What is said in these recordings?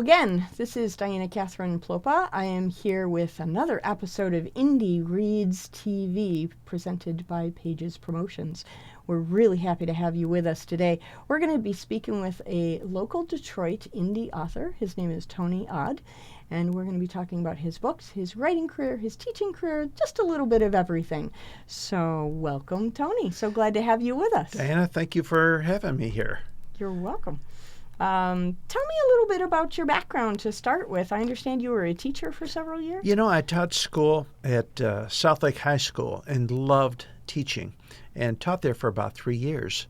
again, this is Diana Catherine Plopa. I am here with another episode of Indie Reads TV presented by Pages Promotions. We're really happy to have you with us today. We're going to be speaking with a local Detroit indie author. His name is Tony Aued, and we're going to be talking about his books, his writing career, his teaching career, just a little bit of everything. So welcome, Tony. So glad to have you with us. Diana, thank you for having me here. You're welcome. Tell me a little bit about your background to start with. I understand you were a teacher for several years. You know, I taught school at Southlake High School and loved teaching and taught there for about 3 years.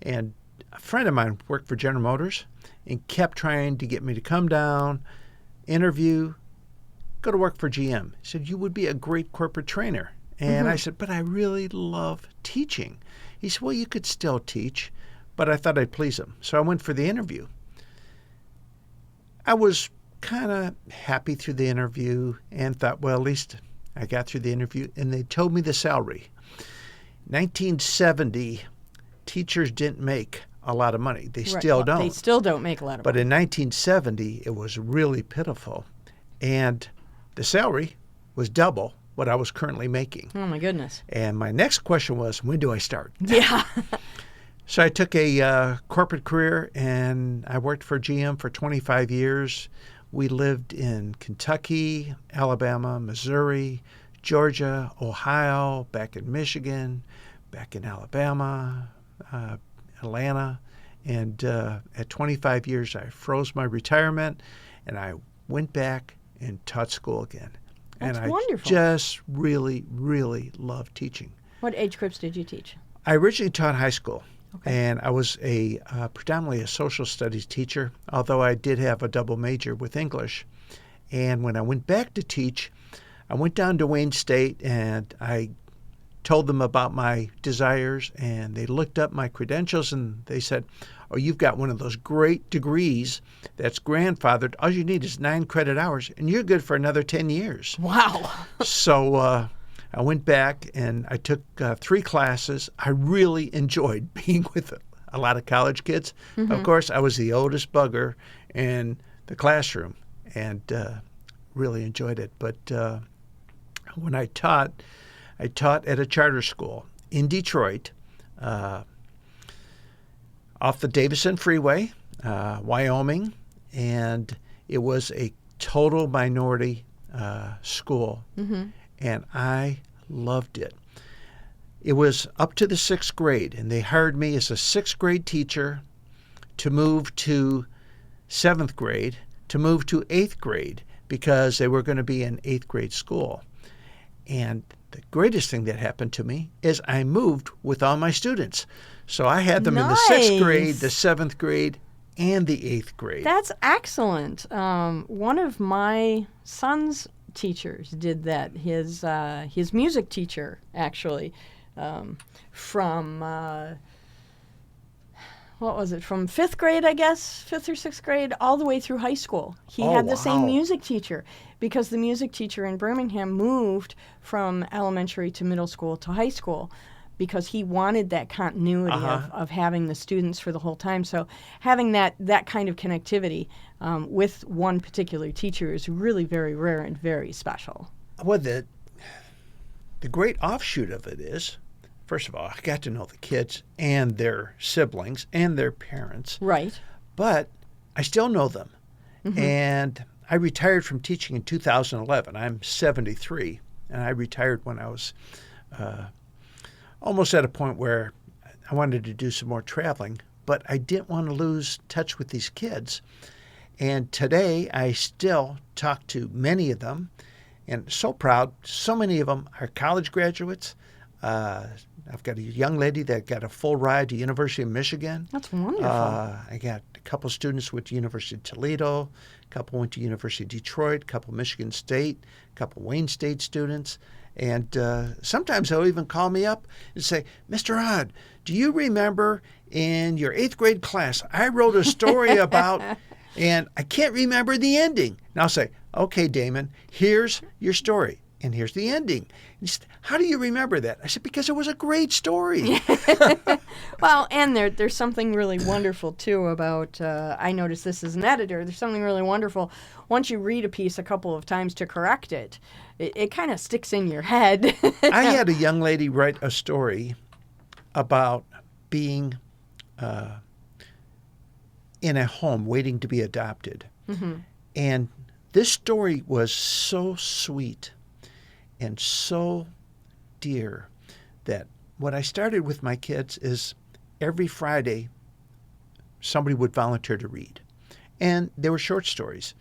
And a friend of mine worked for General Motors and kept trying to get me to come down, interview, go to work for GM. He said, you would be a great corporate trainer. And I said, but I really love teaching. He said, well, you could still teach. But I thought I'd please him. So I went for the interview. I was kind of happy through the interview and thought, well, at least I got through the interview. And they told me the salary. 1970, teachers didn't make a lot of money. They still don't. They still don't make a lot of money. But in 1970, it was really pitiful. And the salary was double what I was currently making. Oh, my goodness. And my next question was, when do I start? Yeah. So I took a corporate career, and I worked for GM for 25 years. We lived in Kentucky, Alabama, Missouri, Georgia, Ohio, back in Michigan, back in Alabama, Atlanta. And at 25 years, I froze my retirement, and I went back and taught school again. That's and wonderful. I just really, really loved teaching. What age groups did you teach? I originally taught high school. Okay. And I was predominantly a social studies teacher, although I did have a double major with English. And when I went back to teach, I went down to Wayne State and I told them about my desires, and they looked up my credentials and they said, oh, you've got one of those great degrees that's grandfathered. All you need is 9 credit hours, and you're good for another 10 years. Wow. So I went back and I took 3 classes. I really enjoyed being with a lot of college kids. Of course, I was the oldest bugger in the classroom and really enjoyed it. But when I taught at a charter school in Detroit off the Davison Freeway, Wyoming, and it was a total minority school. And I loved it. It was up to the 6th grade, and they hired me as a 6th grade teacher to move to 7th grade, to move to 8th grade, because they were going to be an 8th grade school. And the greatest thing that happened to me is I moved with all my students. So I had them in the 6th grade, the 7th grade, and the 8th grade. That's excellent. One of my son's teachers did that. His music teacher, actually, from what was it? From 5th grade, I guess, 5th or 6th grade, all the way through high school. He had the same music teacher, because the music teacher in Birmingham moved from elementary to middle school to high school, because he wanted that continuity of having the students for the whole time. So having that kind of connectivity with one particular teacher is really very rare and very special. Well, the great offshoot of it is, first of all, I got to know the kids and their siblings and their parents. Right. But I still know them. And I retired from teaching in 2011. I'm 73, and I retired when I was almost at a point where I wanted to do some more traveling, but I didn't want to lose touch with these kids. And today I still talk to many of them, and so proud. So many of them are college graduates. I've got a young lady that got a full ride to University of Michigan. That's wonderful. I got a couple students went to University of Toledo, a couple went to University of Detroit, a couple Michigan State, a couple Wayne State students. And sometimes they'll even call me up and say, Mr. Aued, do you remember in your 8th grade class, I wrote a story about, and I can't remember the ending. And I'll say, okay, Damon, here's your story. and here's the ending. He said, how do you remember that? I said, because it was a great story. Well, and there's something really wonderful, too, about, I noticed this as an editor, there's something really wonderful. Once you read a piece a couple of times to correct it, it kind of sticks in your head. I had a young lady write a story about being in a home waiting to be adopted. Mm-hmm. And this story was so sweet and so dear that what I started with my kids is every Friday somebody would volunteer to read. And they were short stories.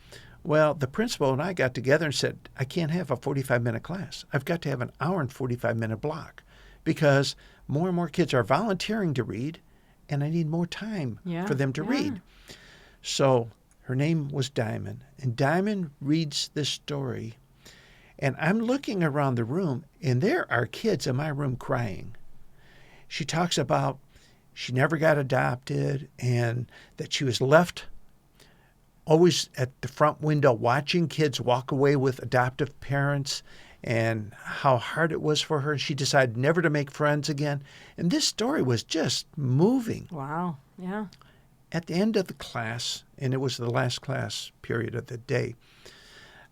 Well, the principal and I got together and said, I can't have a 45-minute class. I've got to have an hour and 45-minute block because more and more kids are volunteering to read, and I need more time for them to read. So her name was Diamond, and Diamond reads this story, and I'm looking around the room, and there are kids in my room crying. She talks about she never got adopted and that she was left always at the front window watching kids walk away with adoptive parents and how hard it was for her. She decided never to make friends again. And this story was just moving. Wow, yeah. At the end of the class, and it was the last class period of the day,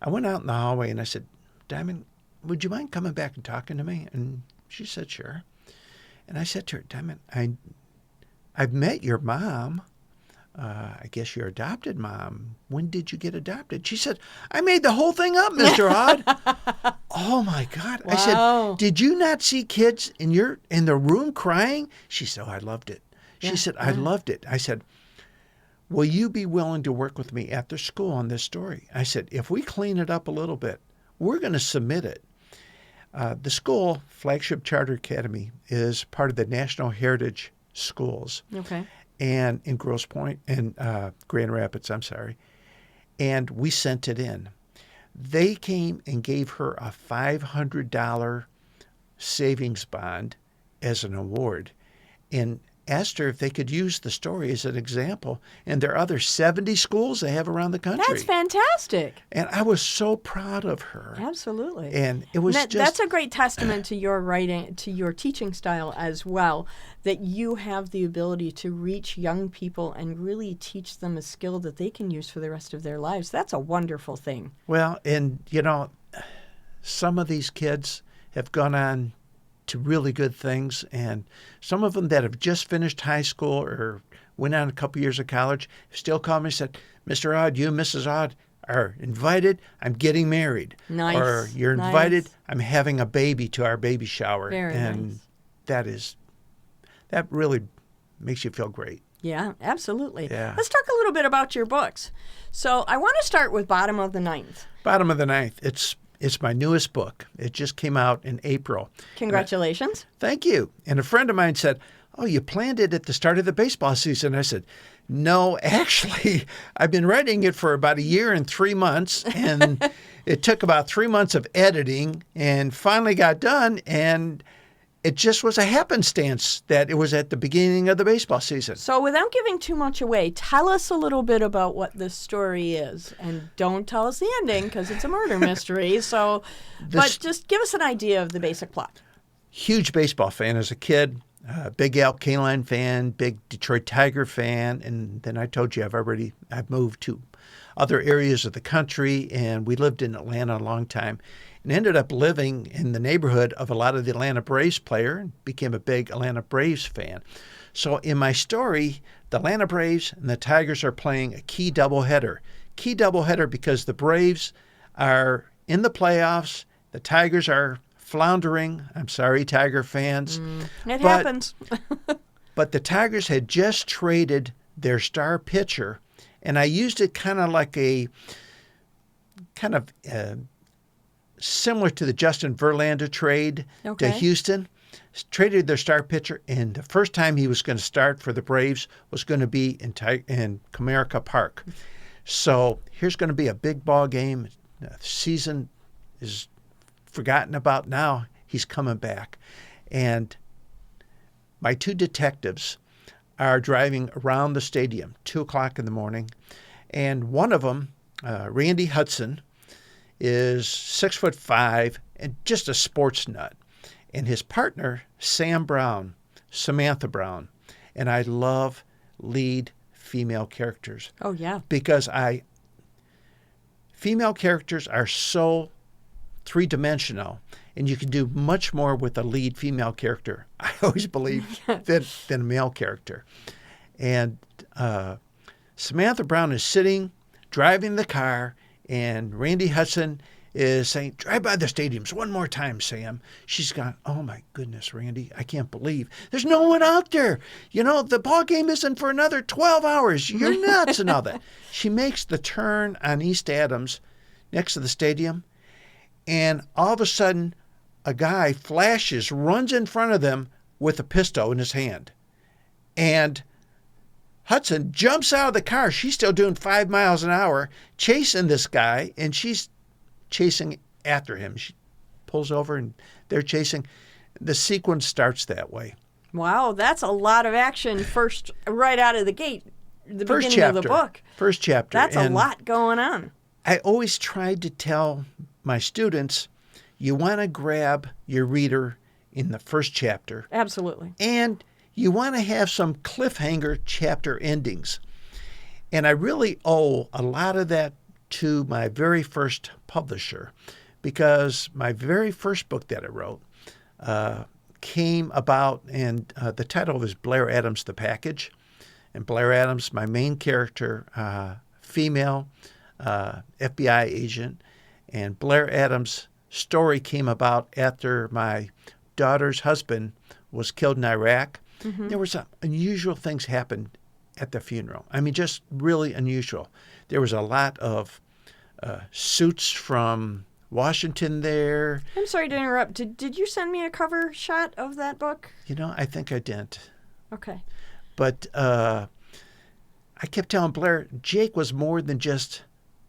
I went out in the hallway and I said, Diamond, would you mind coming back and talking to me? And she said, sure. And I said to her, Diamond, I've met your mom. I guess your adopted mom. When did you get adopted? She said, I made the whole thing up, Mr. Aued. Oh, my God. Wow. I said, did you not see kids in the room crying? She said, oh, I loved it. She said, I loved it. I said, will you be willing to work with me after school on this story? I said, if we clean it up a little bit, we're going to submit it. The school, Flagship Charter Academy, is part of the National Heritage Schools. Okay. And in Grosse Pointe, and Grand Rapids, I'm sorry. And we sent it in. They came and gave her a $500 savings bond as an award and asked her if they could use the story as an example. And there are other 70 schools they have around the country. That's fantastic. And I was so proud of her. Absolutely. And it was that's a great testament to your writing, to your teaching style as well, that you have the ability to reach young people and really teach them a skill that they can use for the rest of their lives. That's a wonderful thing. Well, and, some of these kids have gone on to really good things, and some of them that have just finished high school or went on a couple years of college still call me and said, Mr. Aued, you and Mrs. Aued are invited. I'm getting married. Nice. Or you're invited. I'm having a baby to our baby shower. Very and nice. That really makes you feel great. Yeah, absolutely. Yeah. Let's talk a little bit about your books. So I want to start with Bottom of the Ninth. Bottom of the Ninth. It's my newest book. It just came out in April. Congratulations. Thank you. And a friend of mine said, oh, you planned it at the start of the baseball season. I said, no, actually, I've been writing it for about 1 year and 3 months. And it took about 3 months of editing and finally got done. And it just was a happenstance that it was at the beginning of the baseball season. So without giving too much away, tell us a little bit about what this story is. And don't tell us the ending because it's a murder mystery. But just give us an idea of the basic plot. Huge baseball fan as a kid, big Al Kaline fan, big Detroit Tiger fan. And then I told you I've moved to other areas of the country, and we lived in Atlanta a long time. And ended up living in the neighborhood of a lot of the Atlanta Braves player and became a big Atlanta Braves fan. So in my story, the Atlanta Braves and the Tigers are playing a key doubleheader. Key doubleheader because the Braves are in the playoffs. The Tigers are floundering. I'm sorry, Tiger fans. It happens. But the Tigers had just traded their star pitcher, and I used it kind of like similar to the Justin Verlander trade to Houston. Traded their star pitcher, and the first time he was going to start for the Braves was going to be in Comerica Park. So here's going to be a big ball game. The season is forgotten about now. He's coming back. And my two detectives are driving around the stadium, 2 o'clock in the morning. And one of them, Randy Hudson, is 6'5" and just a sports nut. And his partner, Samantha Brown. And I love lead female characters. Oh, yeah. Because female characters are so three-dimensional, and you can do much more with a lead female character, I always believe, than a male character. And Samantha Brown is driving the car, and Randy Hudson is saying, drive by the stadiums one more time, Sam. She's gone, oh my goodness, Randy, I can't believe there's no one out there. The ball game isn't for another 12 hours. You're nuts and all that. She makes the turn on East Adams next to the stadium, and all of a sudden, a guy runs in front of them with a pistol in his hand. And Hudson jumps out of the car. She's still doing 5 miles an hour, chasing this guy, and she's chasing after him. She pulls over, and they're chasing. The sequence starts that way. Wow, that's a lot of action right out of the gate, the beginning of the book. First chapter. That's a lot going on. I always tried to tell my students, you want to grab your reader in the first chapter. Absolutely. And you want to have some cliffhanger chapter endings. And I really owe a lot of that to my very first publisher, because my very first book that I wrote came about, and the title was Blair Adams, The Package. And Blair Adams, my main character, female FBI agent, and Blair Adams' story came about after my daughter's husband was killed in Iraq. Mm-hmm. There were some unusual things happened at the funeral. I mean, just really unusual. There was a lot of suits from Washington there. I'm sorry to interrupt. Did you send me a cover shot of that book? I think I didn't. Okay. But I kept telling Blair, Jake was more than just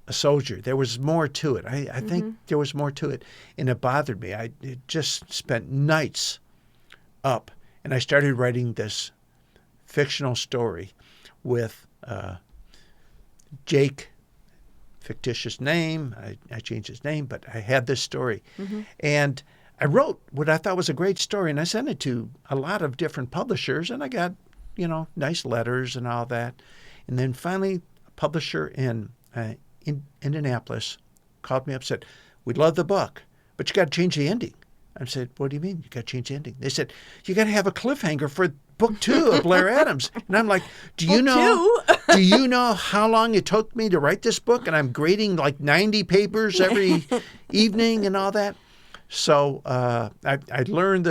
a soldier. There was more to it. I think there was more to it, and it bothered me. I just spent nights up, and I started writing this fictional story with Jake, fictitious name. I changed his name, but I had this story. Mm-hmm. And I wrote what I thought was a great story, and I sent it to a lot of different publishers, and I got, nice letters and all that. And then finally, a publisher in Indianapolis called me up and said, we love the book, but you got to change the ending. I said, what do you mean you got to change the ending? They said, you got to have a cliffhanger for book 2 of Blair Adams. And I'm like, do you know how long it took me to write this book? And I'm grading like 90 papers every evening and all that. So I learned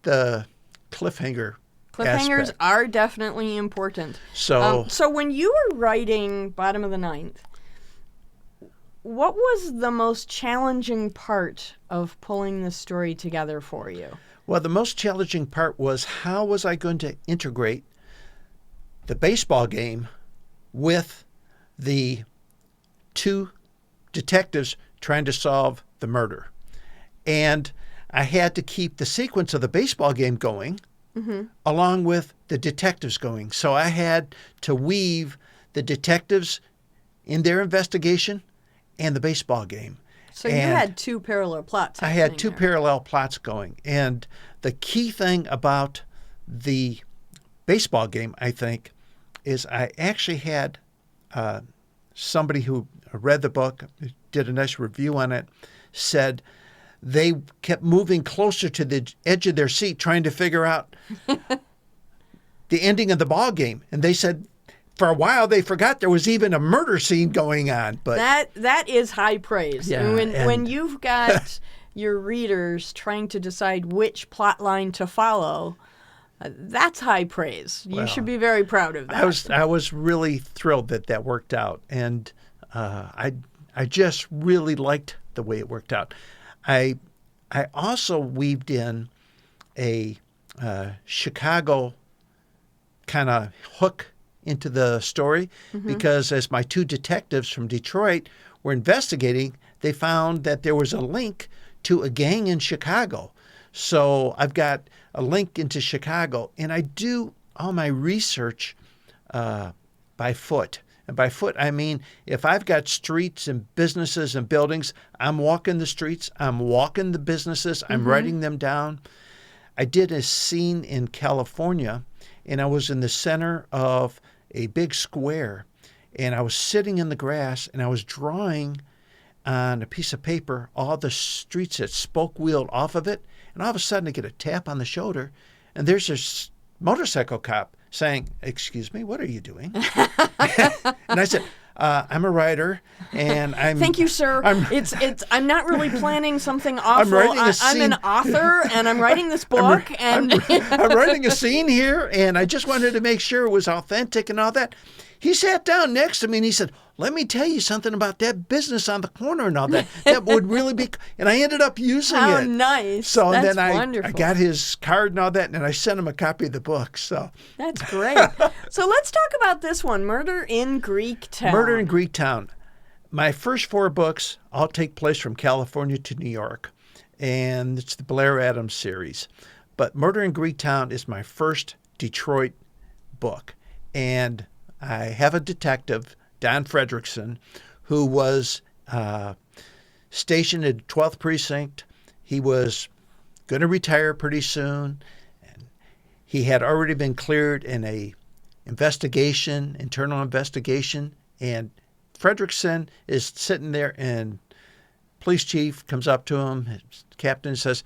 the cliffhanger. Cliffhangers aspect. are definitely important. So when you were writing Bottom of the Ninth, what was the most challenging part of pulling the story together for you? Well, the most challenging part was, how was I going to integrate the baseball game with the 2 detectives trying to solve the murder? And I had to keep the sequence of the baseball game going, along with the detectives going. So I had to weave the detectives in their investigation and the baseball game. So you had 2 parallel plots. I had 2 parallel plots going. And the key thing about the baseball game, I think, is I actually had somebody who read the book, did a nice review on it, said they kept moving closer to the edge of their seat trying to figure out the ending of the ball game. And they said for a while they forgot there was even a murder scene going on. But that is high praise. Yeah, when you've got your readers trying to decide which plot line to follow, that's high praise. You should be very proud of that. I was really thrilled that worked out. And I just really liked the way it worked out. I also weaved in a Chicago kind of hook into the story, because as my 2 detectives from Detroit were investigating, they found that there was a link to a gang in Chicago. So I've got a link into Chicago, and I do all my research by foot. And by foot, I mean if I've got streets and businesses and buildings, I'm walking the streets, I'm walking the businesses, I'm writing them down. I did a scene in California, and I was in the center of a big square, and I was sitting in the grass, and I was drawing on a piece of paper all the streets that spoke wheeled off of it, and all of a sudden I get a tap on the shoulder, and there's this motorcycle cop saying, "Excuse me, what are you doing?" And I said, "I'm a writer, and I'm." Thank you, sir. I'm not really planning something awful. I'm an author, and I'm writing this book, I'm writing a scene here, and I just wanted to make sure it was authentic and all that. He sat down next to me and he said, "Let me tell you something about that business on the corner and all that. That would really be," and I ended up using it. How nice. So That's then I wonderful. got his card and all that, and I sent him a copy of the book. So That's great. So let's talk about this one, Murder in Greektown. Murder in Greektown. My first 4 books all take place from California to New York, and it's the Blair Adams series. But Murder in Greektown is my first Detroit book, and I have a detective, Don Fredrickson, who was stationed at 12th Precinct. He was going to retire pretty soon, and he had already been cleared in a internal investigation, and Fredrickson is sitting there, and police chief comes up to him, his captain says,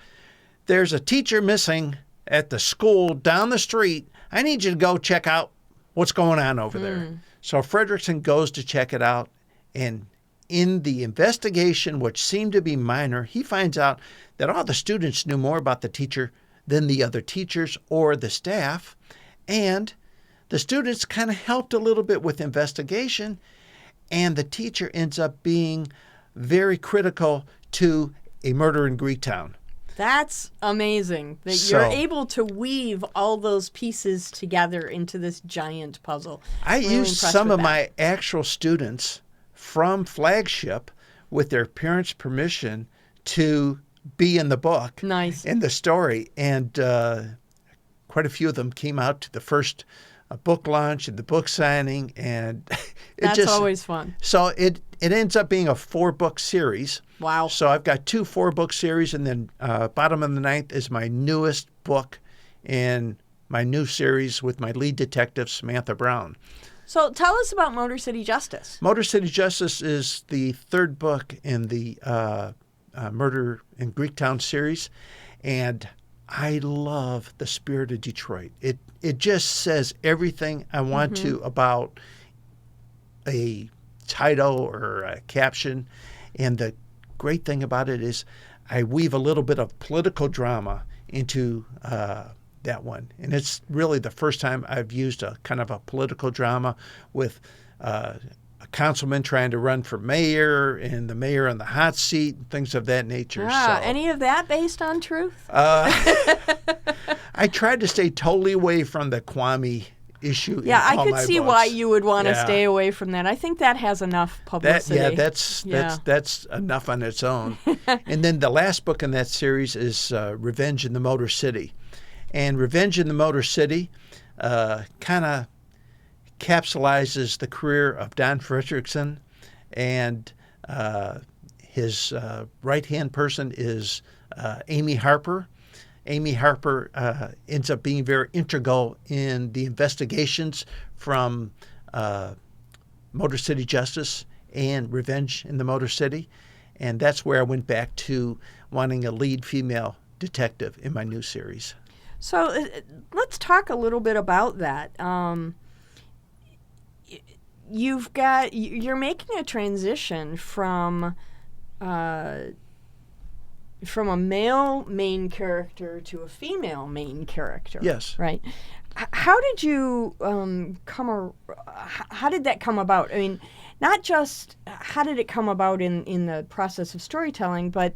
"There's a teacher missing at the school down the street. I need you to go check out what's going on over there." So Fredrickson goes to check it out, and in the investigation, which seemed to be minor, he finds out that all the students knew more about the teacher than the other teachers or the staff, and the students kind of helped a little bit with investigation, and the teacher ends up being very critical to a murder in Greektown. That's amazing that So- you're able to weave all those pieces together into this giant puzzle. I Really used impressed some with of that. my actual students from Flagship with their parents' permission to be in the book, Nice. in the story. And quite a few of them came out to the first book launch and the book signing. And That's always fun. So it ends up being a 4-book series. Wow. So I've got 2 4-book series, and then Bottom of the Ninth is my newest book in my new series with my lead detective, Samantha Brown. So tell us about Motor City Justice. Motor City Justice is the 3rd book in the Murder in Greektown series, and I love the spirit of Detroit. It just says everything I want to about a title or a caption, and the great thing about it is I weave a little bit of political drama into that one. And it's really the first time I've used a kind of a political drama with a councilman trying to run for mayor and the mayor on the hot seat and things of that nature. Ah, So, any of that based on truth? I tried to stay totally away from the Kwame issue. Yeah, in I all could my see books. why you would want to Yeah. stay away from that. I think that has enough publicity. That's enough on its own. And then the last book in that series is Revenge in the Motor City. And Revenge in the Motor City kind of capsulizes the career of Don Fredrickson, and his right-hand person is Amy Harper. Amy Harper ends up being very integral in the investigations from Motor City Justice and Revenge in the Motor City. And that's where I went back to wanting a lead female detective in my new series. So let's talk a little bit about that. You're making a transition from a male main character to a female main character. Yes. Right. How did you how did that come about? I mean, not just how did it come about in the process of storytelling, but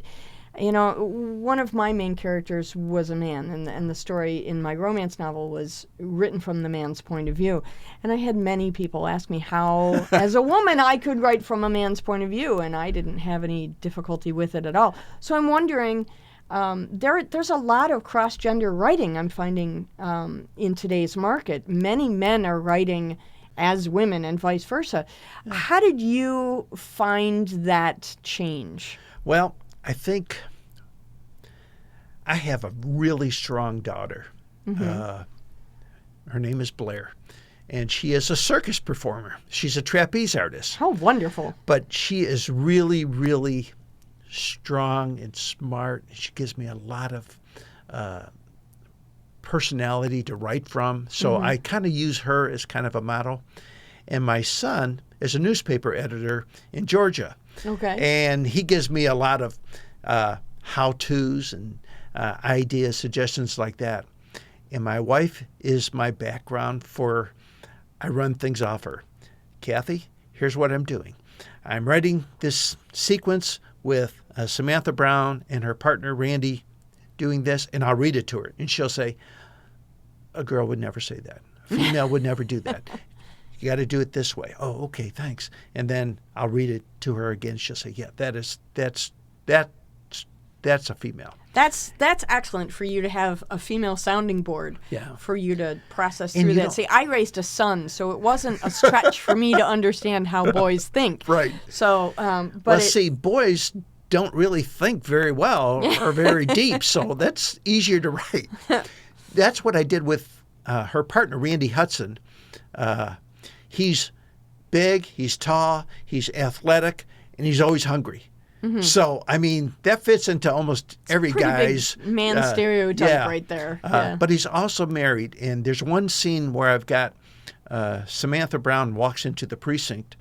one of my main characters was a man, and the story in my romance novel was written from the man's point of view. And I had many people ask me how, as a woman, I could write from a man's point of view, and I didn't have any difficulty with it at all. So I'm wondering, there's a lot of cross-gender writing I'm finding in today's market. Many men are writing as women and vice versa. How did you find that change? Well, I think I have a really strong daughter. Her name is Blair, and she is a circus performer. She's a trapeze artist. How wonderful. But she is really, really strong and smart. She gives me a lot of personality to write from. So I kind of use her as kind of a model. And my son is a newspaper editor in Georgia. Okay. And he gives me a lot of how-tos and ideas, suggestions like that. And my wife is my background for, I run things off her. Kathy, here's what I'm doing. I'm writing this sequence with Samantha Brown and her partner Randy doing this, and I'll read it to her. And she'll say, a girl would never say that. A female would never do that. You got to do it this way. Oh, okay, thanks. And then I'll read it to her again. She'll say, yeah, that's a female. That's excellent for you to have a female sounding board. Yeah. For you to process And through you that. know- See, I raised a son, so it wasn't a stretch for me to understand how boys think. Right. So, Well, but see, boys don't really think very well or very deep, so that's easier to write. That's what I did with her partner, Randy Hudson. He's big, he's tall, he's athletic, and he's always hungry. So, I mean, that fits into almost every pretty guy's big man stereotype yeah. right there. Yeah. But he's also married, and there's one scene where I've got Samantha Brown walks into the precinct,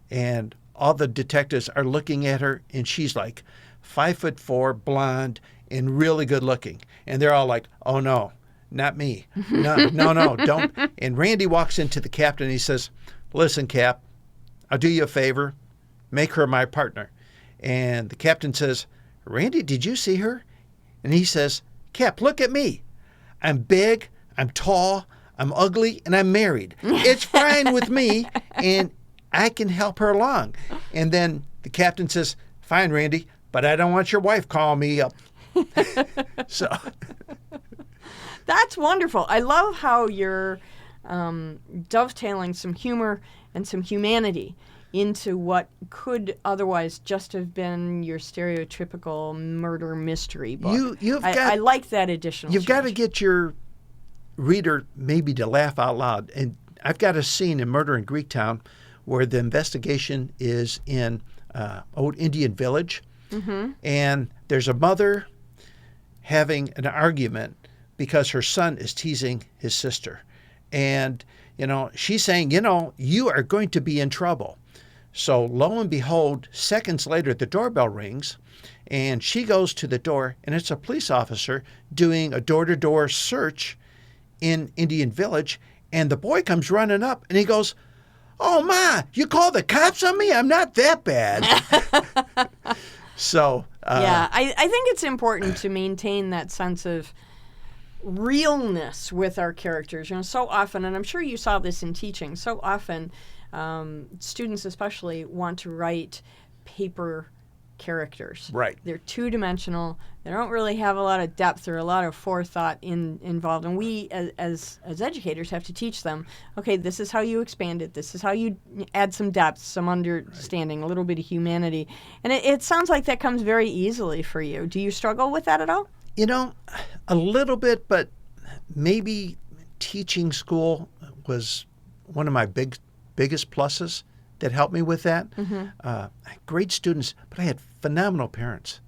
and all the detectives are looking at her, and she's like 5'4", blonde, and really good looking. And they're all like, oh, no, not me. No, don't. And Randy walks into the captain, and he says, listen, Cap, I'll do you a favor. Make her my partner. And the captain says, Randy, did you see her? And he says, Cap, look at me. I'm big, I'm tall, I'm ugly, and I'm married. It's fine with me, and I can help her along. And then the captain says, fine, Randy, but I don't want your wife calling me up. So That's wonderful. I love how you're dovetailing some humor and some humanity into what could otherwise just have been your stereotypical murder mystery book. I like that additional You've got to change. get your reader maybe to laugh out loud. And I've got a scene in Murder in Greektown where the investigation is in old Indian village. And there's a mother having an argument because her son is teasing his sister. And, she's saying, you are going to be in trouble. So lo and behold, seconds later, the doorbell rings, and she goes to the door, and it's a police officer doing a door-to-door search in Indian Village, and the boy comes running up, and he goes, oh, Ma, you called the cops on me? I'm not that bad. So, yeah, I think it's important to maintain that sense of realness with our characters. So often, and I'm sure you saw this in teaching, so often students especially want to write paper characters. Right. They're two-dimensional. They don't really have a lot of depth or a lot of forethought involved. And we, as educators, have to teach them, okay, this is how you expand it. This is how you add some depth, some understanding, a little bit of humanity. And it sounds like that comes very easily for you. Do you struggle with that at all? A little bit, but maybe teaching school was one of my biggest pluses that helped me with that. Great students, but I had phenomenal parents.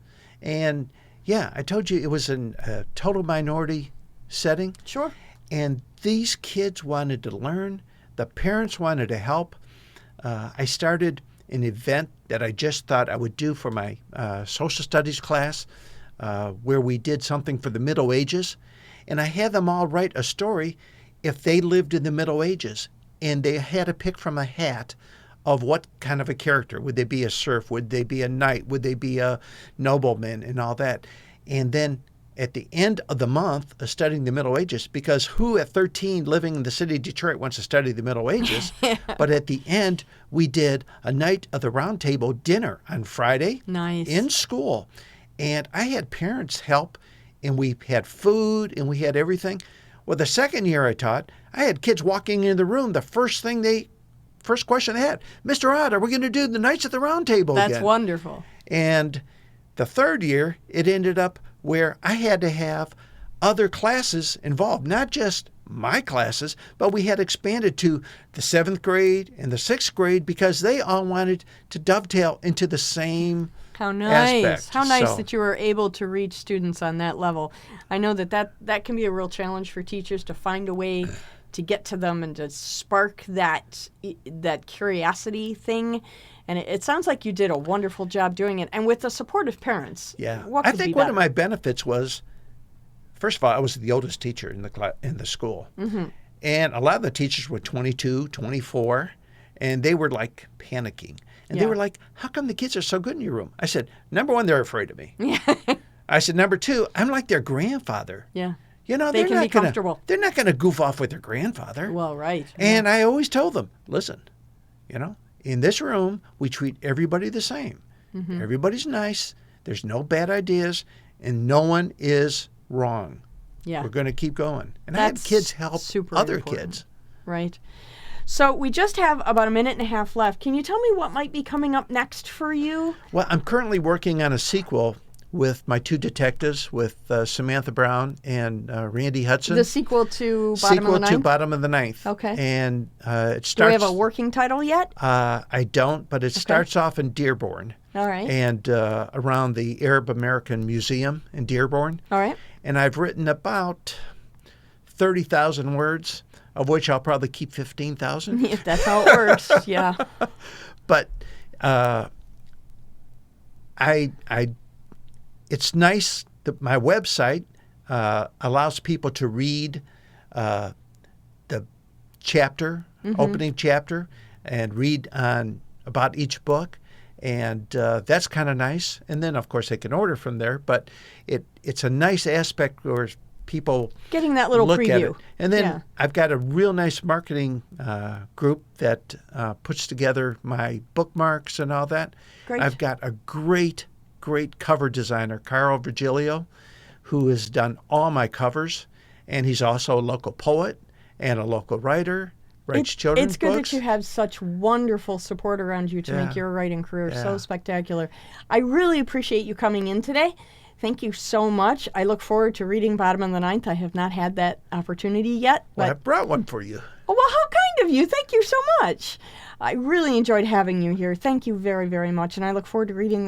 And yeah, I told you it was in a total minority setting. Sure. And these kids wanted to learn. The parents wanted to help. I started an event that I just thought I would do for my social studies class where we did something for the Middle Ages. And I had them all write a story if they lived in the Middle Ages. And they had to pick from a hat of what kind of a character. Would they be a serf? Would they be a knight? Would they be a nobleman and all that? And then at the end of the month of studying the Middle Ages, because who at 13 living in the city of Detroit wants to study the Middle Ages? But at the end, we did a night of the round table dinner on Friday in school. And I had parents help, and we had food, and we had everything. Well, the second year I taught, I had kids walking into the room. The first question they had, Mr. Aued, are we going to do the Knights at the Round Table again? That's wonderful. And the third year, it ended up where I had to have other classes involved, not just my classes, but we had expanded to the 7th grade and the 6th grade because they all wanted to dovetail into the same How nice. aspect. How nice So- that you were able to reach students on that level. I know that can be a real challenge for teachers to find a way to get to them and to spark that curiosity thing. And it sounds like you did a wonderful job doing it. And with the support of parents, Yeah. what I could think be one of better? my benefits was, first of all, I was the oldest teacher in the school. Mm-hmm. And a lot of the teachers were 22, 24, and they were like panicking. And they Yeah. were like, how come the kids are so good in your room? I said, number one, they're afraid of me. Yeah. I said, number two, I'm like their grandfather. Yeah. You know, They they're can not be comfortable. They're not going to goof off with their grandfather. Well, right. And I always told them, listen, in this room, we treat everybody the same. Mm-hmm. Everybody's nice. There's no bad ideas, and no one is wrong. Yeah. We're going to keep going. And I had That's kids help super other important. kids. Right. So we just have about a minute and a half left. Can you tell me what might be coming up next for you? Well, I'm currently working on a sequel with my two detectives, with Samantha Brown and Randy Hudson. The sequel to Bottom of the Ninth? Bottom of the Ninth. Okay. And it starts. Do we have a working title yet? I don't, but it starts off in Dearborn. All right. And around the Arab American Museum in Dearborn. All right. And I've written about 30,000 words, of which I'll probably keep 15,000. If that's how it works, yeah. But it's nice that my website allows people to read the chapter, opening chapter, and read about each book. And that's kind of nice. And then, of course, they can order from there. But it's a nice aspect where people Getting that little look at it. preview. And then Yeah. I've got a real nice marketing group that puts together my bookmarks and all that. Great. I've got a great cover designer, Carl Virgilio, who has done all my covers. And he's also a local poet and a local writer, writes children's It's good books. that you have such wonderful support around you to Yeah. make your writing career so Yeah. spectacular. I really appreciate you coming in today. Thank you so much. I look forward to reading Bottom of the Ninth. I have not had that opportunity yet. Well, I But brought one for you. oh, well, how kind of you. Thank you so much. I really enjoyed having you here. Thank you very, very much. And I look forward to reading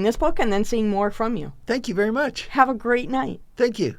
this book and then seeing more from you. Thank you very much. Have a great night. Thank you.